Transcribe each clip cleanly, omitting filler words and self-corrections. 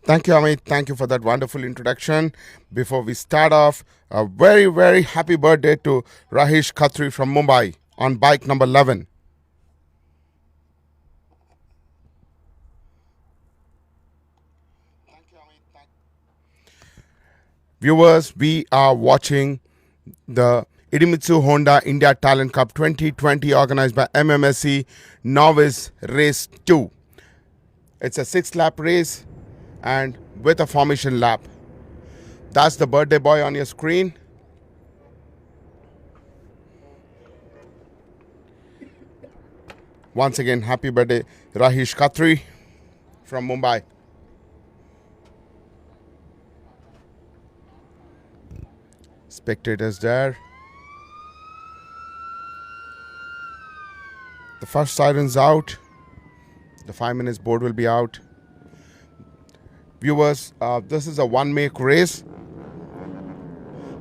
Thank you, Amit. Thank you for that wonderful introduction. Before we start off, a very, very happy birthday to Rahish Khatri from Mumbai on bike number 11. Viewers, we are watching the Idemitsu Honda India Talent Cup 2020 organized by INMRC Novice Race 2. It's a 6-lap race and with a formation lap. That's the birthday boy on your screen. Once again, happy birthday, Rahish Khatri from Mumbai. Spectators there. The first siren's out. The 5 minutes board will be out. Viewers, this is a one-make race.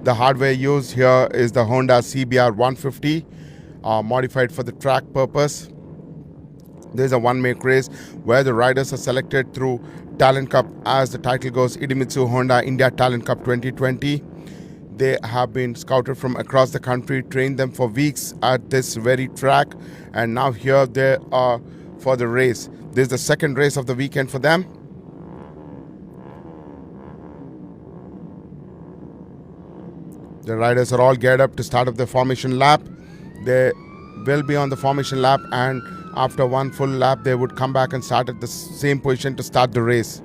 The hardware used here is the Honda CBR 150, modified for the track purpose. There's a one-make race where the riders are selected through Talent Cup, as the title goes, Idemitsu Honda India Talent Cup 2020. They have been scouted from across the country, trained them for weeks at this very track, and now here they are for the race. This is the second race of the weekend for them. The riders are all geared up to start up the formation lap. They will be on the formation lap, and after one full lap they would come back and start at the same position to start the race.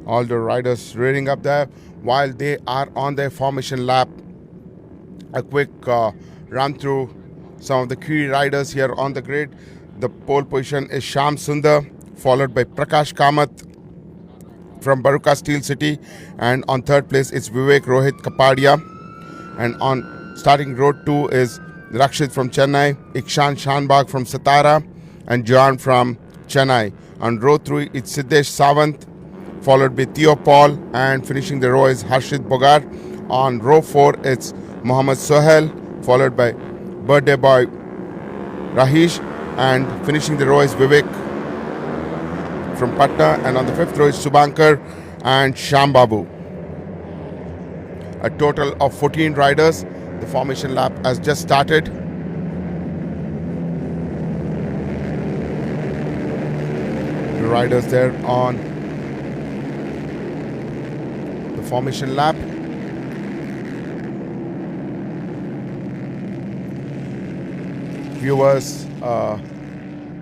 All the riders rearing up there while they are on their formation lap. A quick run through some of the key riders here on the grid. The pole position is Sham Sundar, followed by Prakash Kamath from Baruka Steel City, and on third place it's Vivek Rohit Kapadia, and on starting road 2 is Rakshit from Chennai, Ikshan Shanbag from Satara, and John from Chennai. On row 3 it's Siddesh Sawant, followed by Theo Paul, and finishing the row is Harshit Bogar. On row 4 it's Mohammad Sohail, followed by birthday boy Rahish, and finishing the row is Vivek from Patna, and on the 5th row is Subankar and Shambabu. A total of 14 riders. The formation lap has just started. The riders there on the formation lap. Viewers,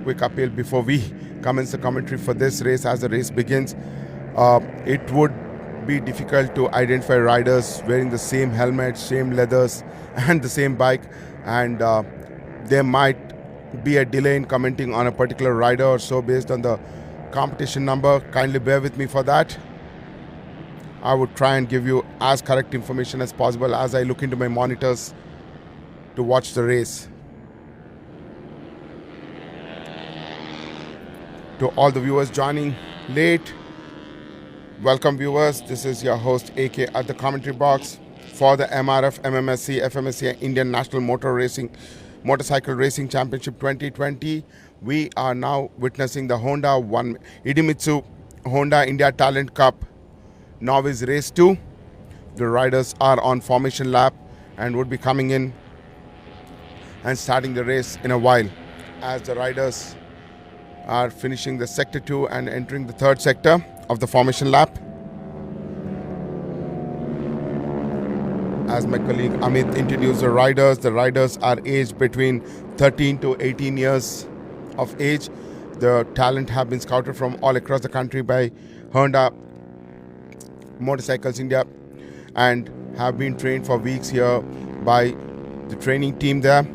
quick appeal before we commence the commentary for this race. As the race begins, it would be difficult to identify riders wearing the same helmet, same leathers and the same bike, and there might be a delay in commenting on a particular rider or so based on the competition number. Kindly bear with me for that. I would try and give you as correct information as possible as I look into my monitors to watch the race. To all the viewers joining late, welcome viewers. This is your host AK at the commentary box for the MRF, MMSC, FMSC Indian National Motorcycle Racing Championship 2020. We are now witnessing the Idemitsu Honda India Talent Cup Novice Race 2. The riders are on formation lap and would be coming in and starting the race in a while, as the riders are finishing the sector 2 and entering the third sector of the formation lap. As my colleague Amit introduced the riders are aged between 13 to 18 years of age. The talent have been scouted from all across the country by Honda Motorcycles India and have been trained for weeks here by the training team there.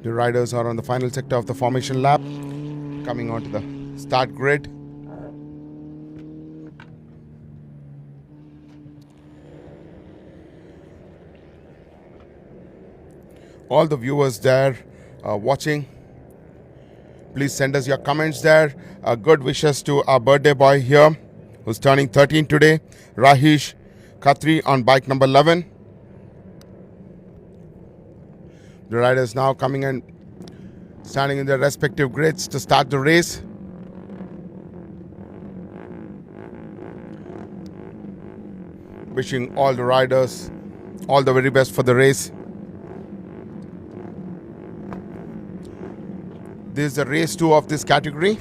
The riders are on the final sector of the formation lap, coming onto the start grid. All the viewers there watching, please send us your comments there. Good wishes to our birthday boy here, who's turning 13 today, Rahish Khatri on bike number 11. The riders now coming in standing in their respective grids to start the race. Wishing all the riders all the very best for the race. This is the race 2 of this category.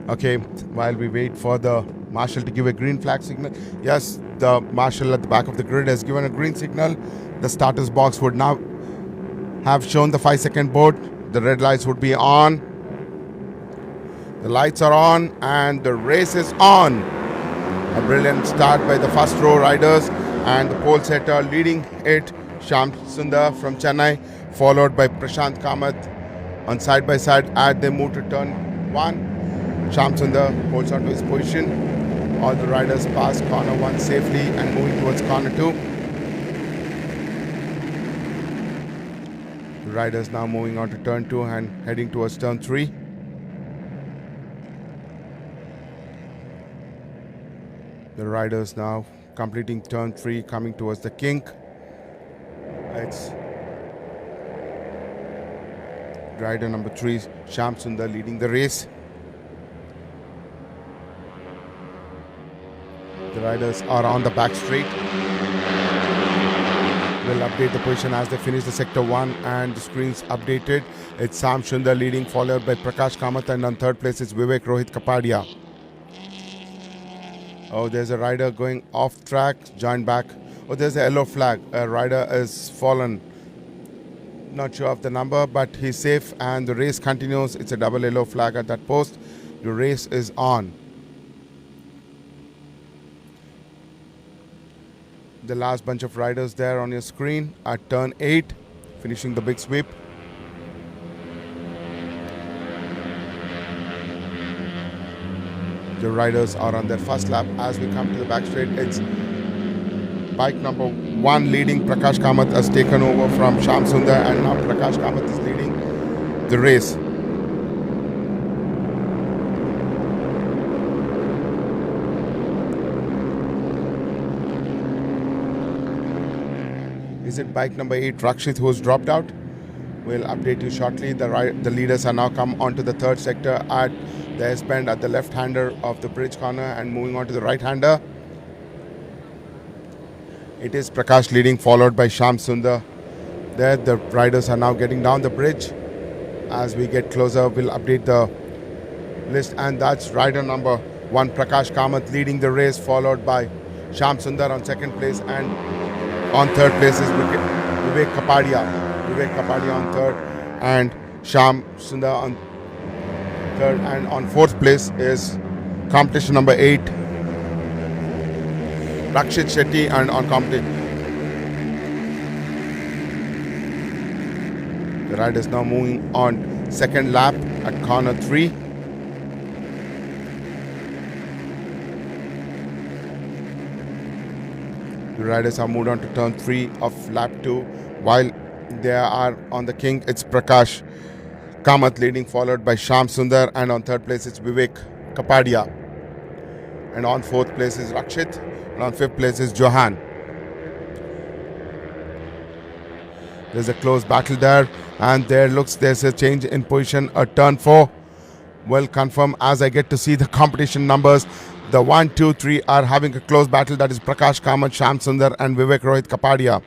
Okay, while we wait for the marshal to give a green flag signal. Yes, the marshal at the back of the grid has given a green signal. The starters box would now have shown the 5-second board. The red lights would be on. The lights are on and the race is on. A brilliant start by the first row riders, and the pole setter leading it, Shyam Sundar from Chennai, followed by Prashant Kamath on side by side as they move to turn 1. Shyam Sundar holds on to his position. All the riders pass corner 1 safely and moving towards corner 2. The riders now moving on to turn 2 and heading towards turn 3. The riders now completing turn 3, coming towards the kink. It's rider number 3, Shyam Sundar, leading the race. The riders are on the back straight. We'll update the position as they finish the sector 1 and the screen's updated. It's Shyam Sundar leading, followed by Prakash Kamath, and on third place is Vivek Rohit Kapadia. Oh, there's a rider going off track, join back. Oh, there's a yellow flag. A rider is fallen. Not sure of the number, but he's safe and the race continues. It's a double yellow flag at that post. The race is on. The last bunch of riders there on your screen at turn 8, finishing the big sweep. The riders are on their first lap. As we come to the back straight, it's bike number 1 leading. Prakash Kamath has taken over from Shyam Sundar, and now Prakash Kamath is leading the race. Is it bike number 8, Rakshit, who has dropped out? We'll update you shortly. The leaders are now come onto the third sector at the S-bend at the left-hander of the bridge corner and moving on to the right-hander. It is Prakash leading, followed by Shyam Sundar. There, the riders are now getting down the bridge. As we get closer, we'll update the list, and that's rider number 1, Prakash Kamath, leading the race, followed by Shyam Sundar on second place, and on third place is Vivek Kapadia. Vivek Kapadia on third, and Shyam Sundar on third, and on fourth place is competition number 8, Rakshit Shetty, and on competition. The rider is now moving on second lap at corner 3. The riders are moved on to turn 3 of lap 2. While they are on the king, it's Prakash Kamath leading, followed by Shyam Sundar, and on third place it's Vivek Kapadia. And on fourth place is Rakshit, and on fifth place is Johan. There's a close battle there, and there's a change in position at turn 4. Well, confirm as I get to see the competition numbers. The 1, 2, 3 are having a close battle. That is Prakash Kamath, Shyam Sundar, and Vivek Rohit Kapadia.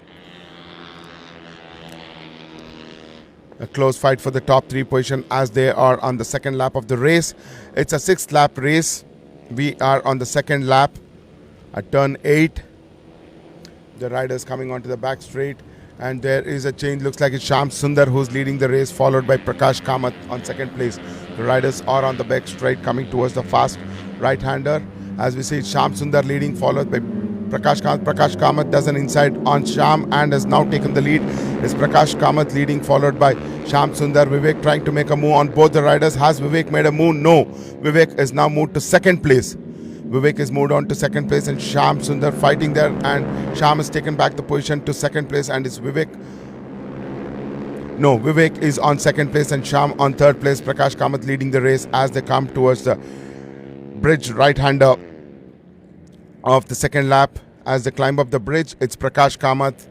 A close fight for the top 3 position as they are on the second lap of the race. It's a 6th lap race. We are on the second lap at turn 8. The riders coming onto the back straight, and there is a change. Looks like it's Shyam Sundar who's leading the race, followed by Prakash Kamath on second place. The riders are on the back straight, coming towards the fast right-hander. As we see, Shyam Sundar leading, followed by Prakash Kamath. Prakash Kamath does an inside on Shyam and has now taken the lead. It's Prakash Kamath leading, followed by Shyam Sundar. Vivek trying to make a move on both the riders. Has Vivek made a move? No. Vivek is now moved to second place. Vivek is moved on to second place, and Shyam Sundar fighting there, and Shyam has taken back the position to second place, and it's Vivek. No, Vivek is on second place and Shyam on third place. Prakash Kamath leading the race as they come towards the bridge right-hander of the second lap. As they climb up the bridge, it's Prakash Kamath,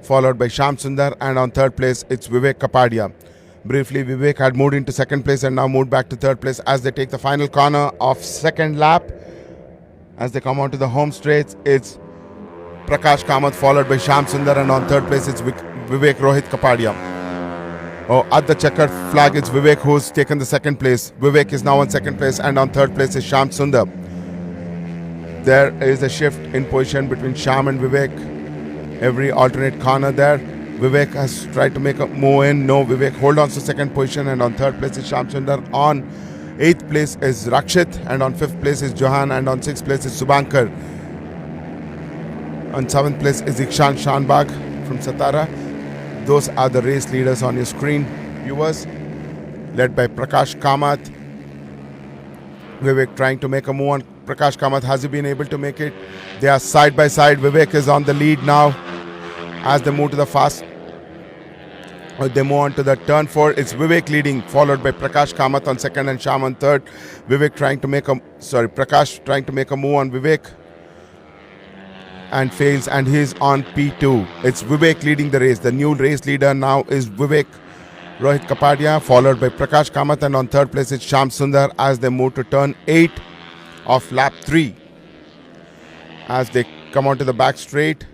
followed by Shyam Sundar, and on third place, it's Vivek Kapadia. Briefly, Vivek had moved into second place and now moved back to third place as they take the final corner of second lap. As they come onto the home straight, it's Prakash Kamath, followed by Shyam Sundar, and on third place, it's Vivek Rohit Kapadia. Oh, at the checkered flag, it's Vivek who's taken the second place. Vivek is now on second place, and on third place is Shyam Sundar. There is a shift in position between Shyam and Vivek. Every alternate corner there. Vivek has tried to make a move in. No, Vivek hold on to second position, and on third place is Shyam Sundar. On 8th place is Rakshit, and on 5th place is Johan, and on 6th place is Subankar. On 7th place is Ikshan Shanbag from Satara. Those are the race leaders on your screen, viewers, led by Prakash Kamath. Vivek trying to make a move on Prakash Kamath. Has he been able to make it? They are side by side. Vivek is on the lead now as they move to the fast. They move on to the turn 4. It's Vivek leading, followed by Prakash Kamath on second and Shyam on third. Prakash trying to make a move on Vivek and fails, and he's on P2. It's Vivek leading the race. The new race leader now is Vivek Rohit Kapadia, followed by Prakash Kamath, and on third place it's Shyam Sundar as they move to turn 8 of lap 3. As they come onto the back straight,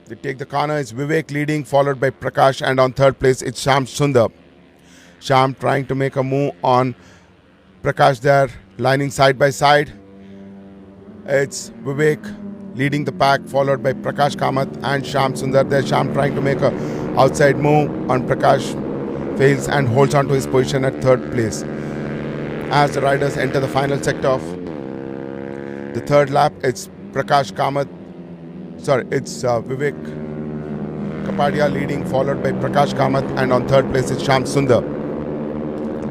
they take the corner. It's Vivek leading, followed by Prakash, and on third place it's Shyam Sundar. Shyam trying to make a move on Prakash there, lining side by side. It's Vivek leading the pack, followed by Prakash Kamath and Shyam Sundar. There, Shyam trying to make a outside move on Prakash, fails and holds on to his position at third place. As the riders enter the final sector of the third lap, it's Vivek Kapadia leading, followed by Prakash Kamath, and on third place it's Shyam Sundar.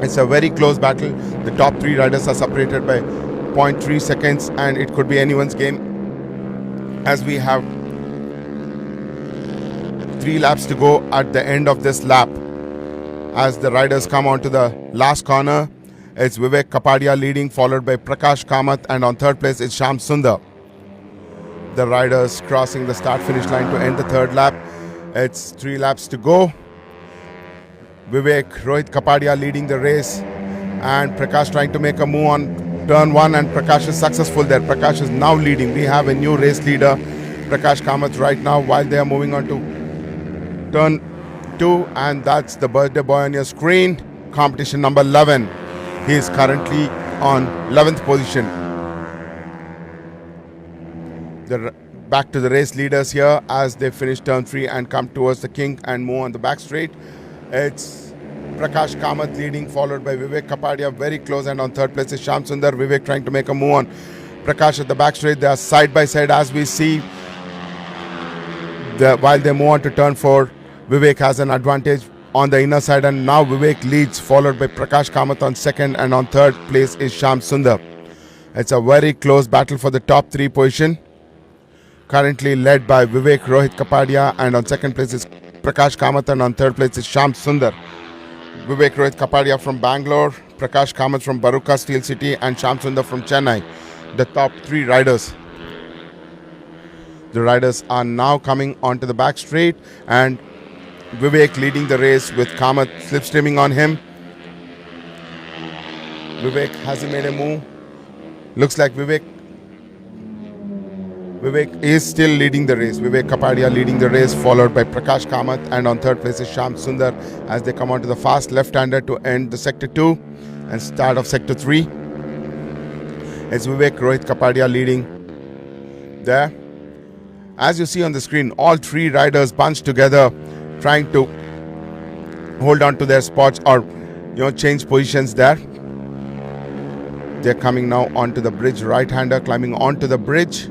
It's a very close battle. The top 3 riders are separated by 0.3 seconds, and it could be anyone's game, as we have 3 laps to go at the end of this lap. As the riders come onto the last corner, it's Vivek Kapadia leading, followed by Prakash Kamath, and on third place it's Shyam Sundar. The riders crossing the start-finish line to end the third lap. It's 3 laps to go. Vivek Rohit Kapadia leading the race, and Prakash trying to make a move on turn 1, and Prakash is successful there. Prakash is now leading. We have a new race leader, Prakash Kamath, right now, while they are moving on to turn 2, and that's the birthday boy on your screen, competition number 11. He is currently on 11th position. Back to the race leaders here as they finish turn 3 and come towards the king and move on the back straight. It's Prakash Kamath leading, followed by Vivek Kapadia, very close, and on third place is Shyam Sundar. Vivek trying to make a move on Prakash at the back straight. They are side by side as we see. While they move on to turn 4, Vivek has an advantage on the inner side, and now Vivek leads, followed by Prakash Kamath on second, and on third place is Shyam Sundar. It's a very close battle for the top 3 position, currently led by Vivek Rohit Kapadia, and on second place is Prakash Kamath, and on third place is Shyam Sundar. Vivek Rohit Kapadia from Bangalore, Prakash Kamath from Baruka Steel City, and Shyam Sundar from Chennai, the top 3 riders. The riders are now coming onto the back straight, and Vivek leading the race with Kamath slipstreaming on him. Vivek, has he made a move? Looks like Vivek is still leading the race. Vivek Kapadia leading the race, followed by Prakash Kamath, and on third place is Shyam Sundar as they come onto the fast left-hander to end the sector 2 and start of sector 3. It's Vivek Rohit Kapadia leading there. As you see on the screen, all 3 riders bunched together, trying to hold on to their spots or change positions there. They're coming now onto the bridge, right-hander climbing onto the bridge.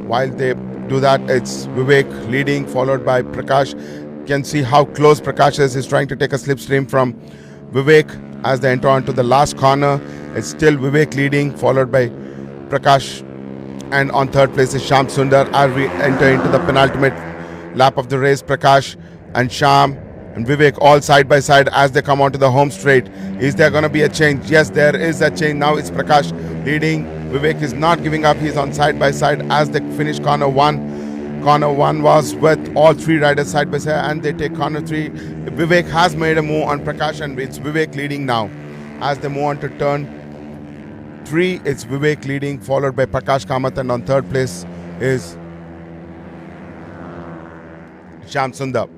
While they do that, it's Vivek leading, followed by Prakash. You can see how close Prakash is. He's trying to take a slipstream from Vivek as they enter onto the last corner. It's still Vivek leading, followed by Prakash, and on third place is Shyam Sundar. As we enter into the penultimate lap of the race, Prakash and Shyam and Vivek all side by side as they come onto the home straight. Is there going to be a change? Yes, there is a change. Now it's Prakash leading. Vivek is not giving up. He's on side by side as they finish corner 1. Corner 1 was with all 3 riders side by side, and they take corner 3. Vivek has made a move on Prakash, and it's Vivek leading now. As they move on to turn 3, it's Vivek leading, followed by Prakash Kamath, and on third place is Shyam Sundar.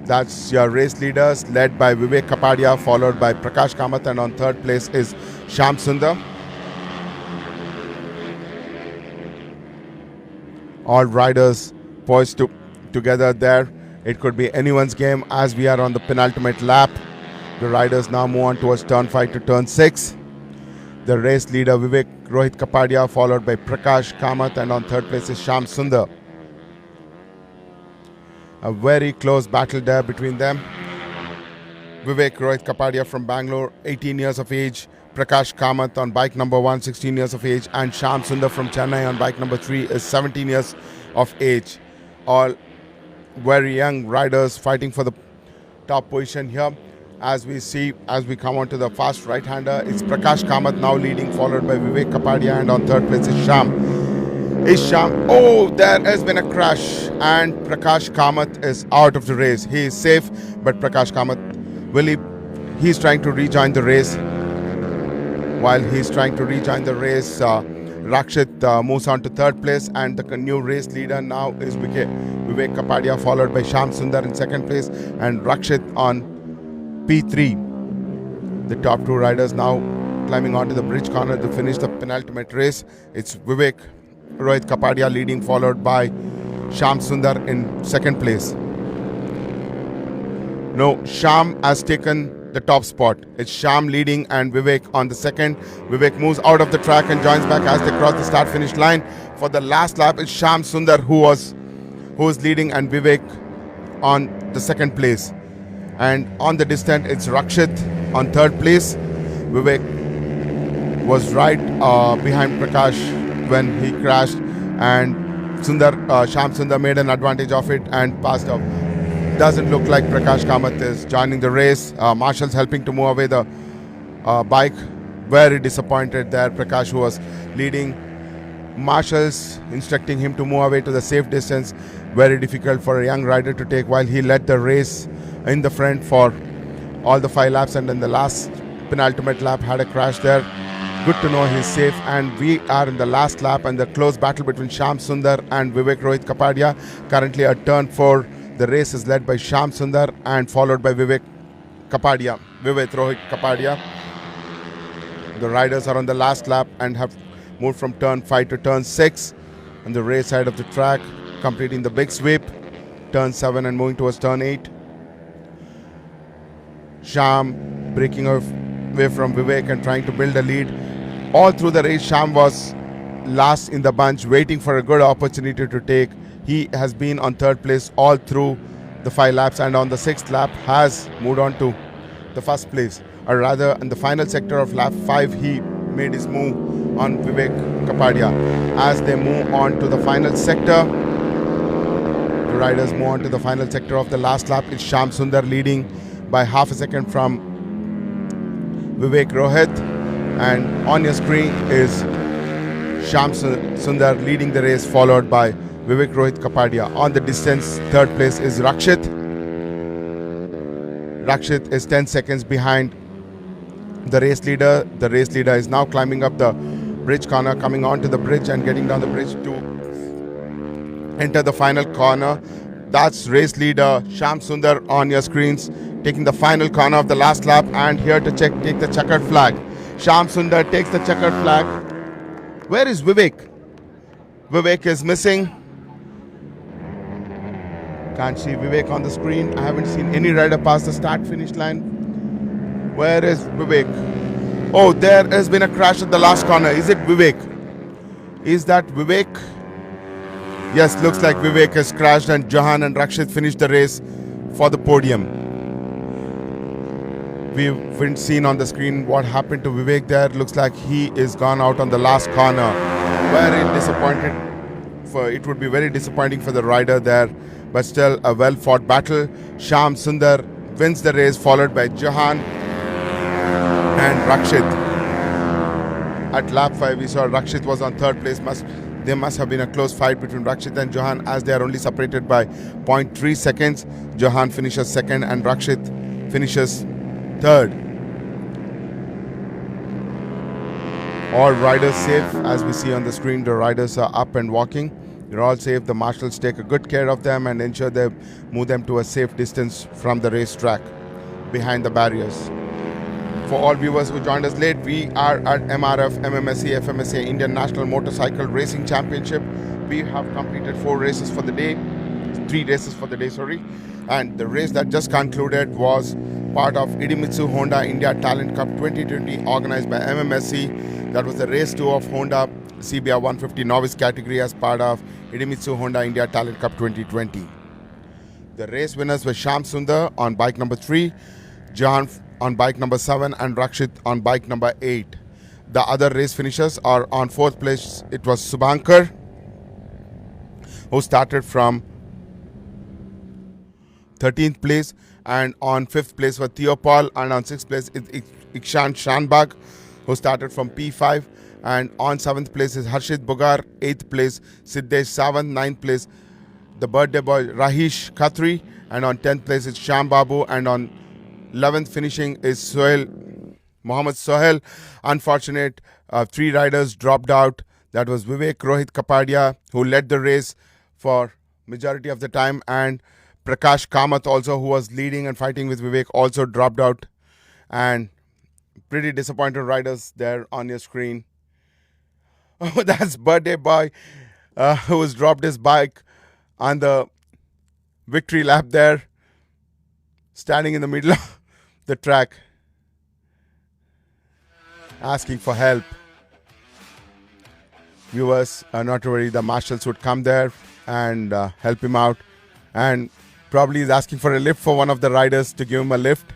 That's your race leaders, led by Vivek Kapadia, followed by Prakash Kamath, and on third place is Shyam Sundar. All riders poised together there. It could be anyone's game as we are on the penultimate lap. The riders now move on towards turn 5 to turn 6. The race leader Vivek Rohit Kapadia, followed by Prakash Kamath, and on third place is Shyam Sundar. A very close battle there between them. Vivek Rohit Kapadia from Bangalore, 18 years of age. Prakash Kamath on bike number 1, 16 years of age. And Shyam Sundar from Chennai on bike number 3 is 17 years of age. All very young riders fighting for the top position here. As we come on to the fast right-hander, it's Prakash Kamath now leading, followed by Vivek Kapadia, and on third place is Shyam. Oh, there has been a crash, and Prakash Kamath is out of the race. He is safe, but Prakash Kamath, he's trying to rejoin the race. While he's trying to rejoin the race, Rakshit moves on to third place, and the new race leader now is Vivek Kapadia, followed by Shyam Sundar in second place, and Rakshit on P3. The top 2 riders now climbing onto the bridge corner to finish the penultimate race. It's Vivek Rohit Kapadia leading, followed by Shyam Sundar in second place. No, Shyam has taken the top spot. It's Shyam leading and Vivek on the second. Vivek moves out of the track and joins back as they cross the start-finish line. For the last lap, it's Shyam Sundar who was leading, and Vivek on the second place. And on the distance, it's Rakshit on third place. Vivek was right behind Prakash when he crashed, and Shyam Sundar made an advantage of it and passed up. Doesn't look like Prakash Kamath is joining the race. Marshall's helping to move away the bike. Very disappointed there. Prakash, who was leading, Marshall's instructing him to move away to the safe distance. Very difficult for a young rider to take while he led the race in the front for all the 5 laps, and in the last penultimate lap had a crash there. Good to know he's safe, and we are in the last lap, and the close battle between Shyam Sundar and Vivek Rohit Kapadia. Currently at turn 4, the race is led by Shyam Sundar and followed by Vivek Rohit Kapadia. The riders are on the last lap and have moved from turn 5 to turn 6 on the race side of the track, completing the big sweep. Turn 7 and moving towards turn 8. Shyam breaking away from Vivek and trying to build a lead. All through the race, Shyam was last in the bunch, waiting for a good opportunity to take. He has been on third place all through the 5 laps, and on the 6th lap has moved on to the first place. Or rather, in the final sector of lap 5, he made his move on Vivek Kapadia. As they move on to the final sector, the riders move on to the final sector of the last lap. It's Shyam Sundar leading by half a second from Vivek Rohit, and on your screen is Shyam Sundar leading the race, followed by Vivek Rohit Kapadia. On the distance, third place is Rakshit. Rakshit is 10 seconds behind the race leader. The race leader is now climbing up the bridge corner, coming onto the bridge and getting down the bridge to enter the final corner. That's race leader Shyam Sundar on your screens, taking the final corner of the last lap, and here to take the checkered flag. Shyam Sundar takes the checkered flag. Where is Vivek? Vivek is missing. Can't see Vivek on the screen. I haven't seen any rider pass the start-finish line. Where is Vivek? Oh, there has been a crash at the last corner. Is it Vivek? Is that Vivek? Yes, looks like Vivek has crashed, and Johan and Rakshit finished the race for the podium. We haven't seen on the screen what happened to Vivek there. Looks like he is gone out on the last corner. Very disappointed. It would be very disappointing for the rider there, but still a well-fought battle. Shyam Sundar wins the race, followed by Johan. and Rakshit. At lap 5, we saw Rakshit was on third place. There must have been a close fight between Rakshit and Johan, as they are only separated by 0.3 seconds. Johan finishes second and Rakshit finishes third. All riders safe. As we see on the screen, the riders are up and walking. They're all safe. The marshals take a good care of them and ensure they move them to a safe distance from the racetrack behind the barriers. For all viewers who joined us late, we are at MRF MMSC FMSA Indian National Motorcycle Racing Championship. We have completed 4 races for the day, 3 races for the day, sorry. And the race that just concluded was part of Idemitsu Honda India Talent Cup 2020 organized by MMSC. That was the race 2 of Honda CBR 150 novice category as part of Idemitsu Honda India Talent Cup 2020. The race winners were Sham Sundar on bike number 3, John on bike number 7 and Rakshit on bike number 8. The other race finishers are on 4th place. It was Subhankar, who started from 13th place, and on 5th place was Theopal, and on 6th place is Ikshan Shanbag, who started from P5, and on 7th place is Harshit Bugar, 8th place Siddesh Sawant, 9th place the birthday boy Rahish Khatri, and on 10th place is Sham Babu, and on 11th finishing is Mohammad Sohail. Unfortunate, 3 riders dropped out. That was Vivek Rohit Kapadia, who led the race for majority of the time, and Prakash Kamath also, who was leading and fighting with Vivek, also dropped out. And pretty disappointed riders there on your screen. Oh, that's birthday boy who has dropped his bike on the victory lap there, standing in the middle of the track, asking for help. Viewers are not to worry, the marshals would come there and help him out, and probably is asking for a lift for one of the riders to give him a lift.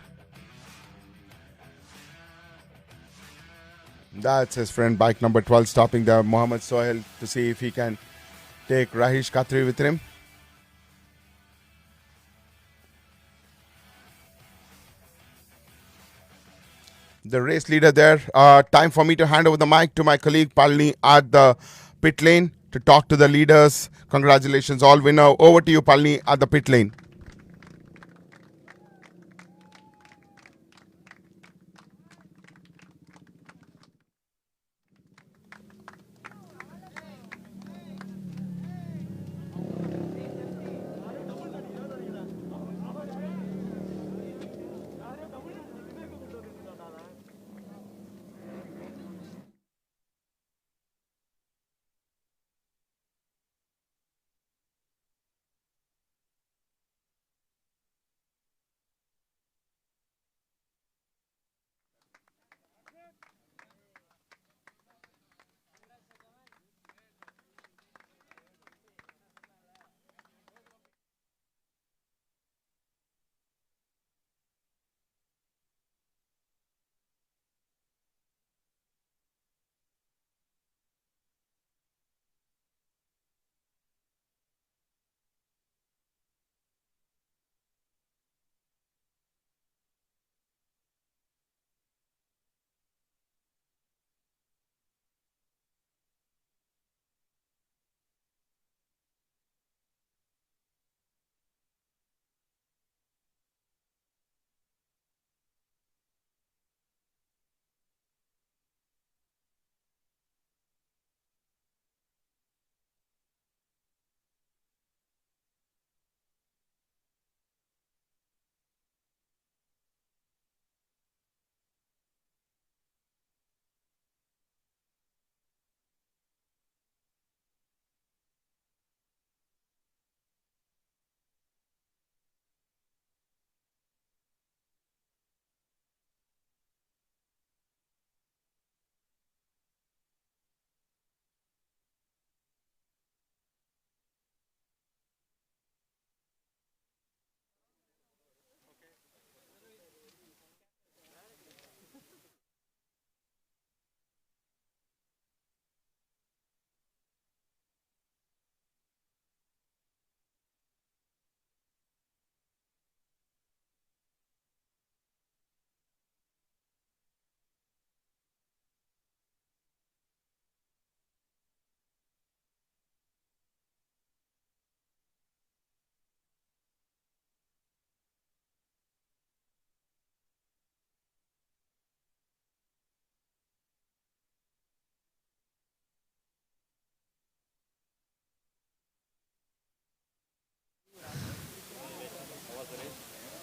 That's his friend, bike number 12, stopping there, Mohammad Sohail, to see if he can take Rahish Khatri with him. The race leader there. Time for me to hand over the mic to my colleague Palni at the pit lane to talk to the leaders. Congratulations, all winner. Over to you, Palni, at the pit lane.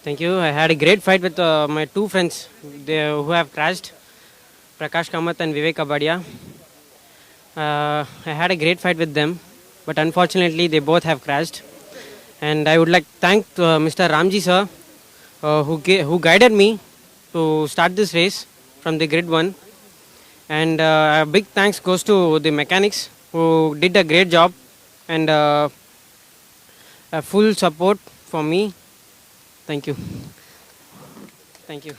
Thank you. I had a great fight with my two friends who have crashed, Prakash Kamath and Vivek Abadia. I had a great fight with them, but unfortunately they both have crashed. And I would like to thank Mr. Ramji sir, who guided me to start this race from the grid 1. And a big thanks goes to the mechanics who did a great job and a full support for me. Thank you. Thank you.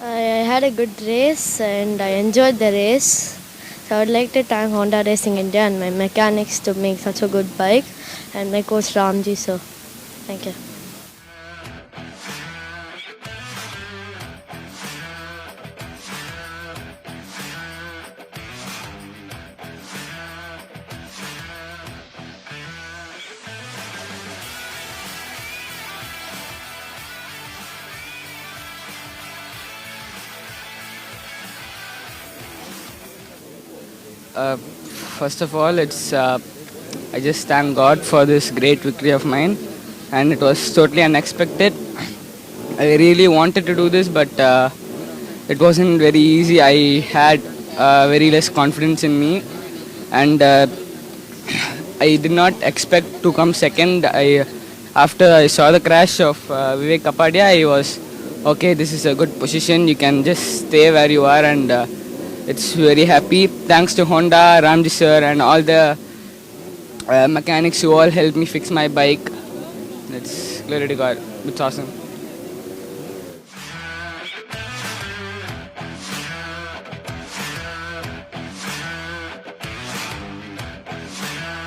I had a good race and I enjoyed the race. So I would like to thank Honda Racing India and my mechanics to make such a good bike and my coach Ramji sir. Thank you. First of all, I just thank God for this great victory of mine, and it was totally unexpected. I really wanted to do this, but it wasn't very easy. I had very less confidence in me, and I did not expect to come second. After I saw the crash of Vivek Kapadia, I was okay. This is a good position. You can just stay where you are, and it's very happy. Thanks to Honda, Ramji sir, and all the mechanics who all helped me fix my bike. It's glory to God. It's awesome.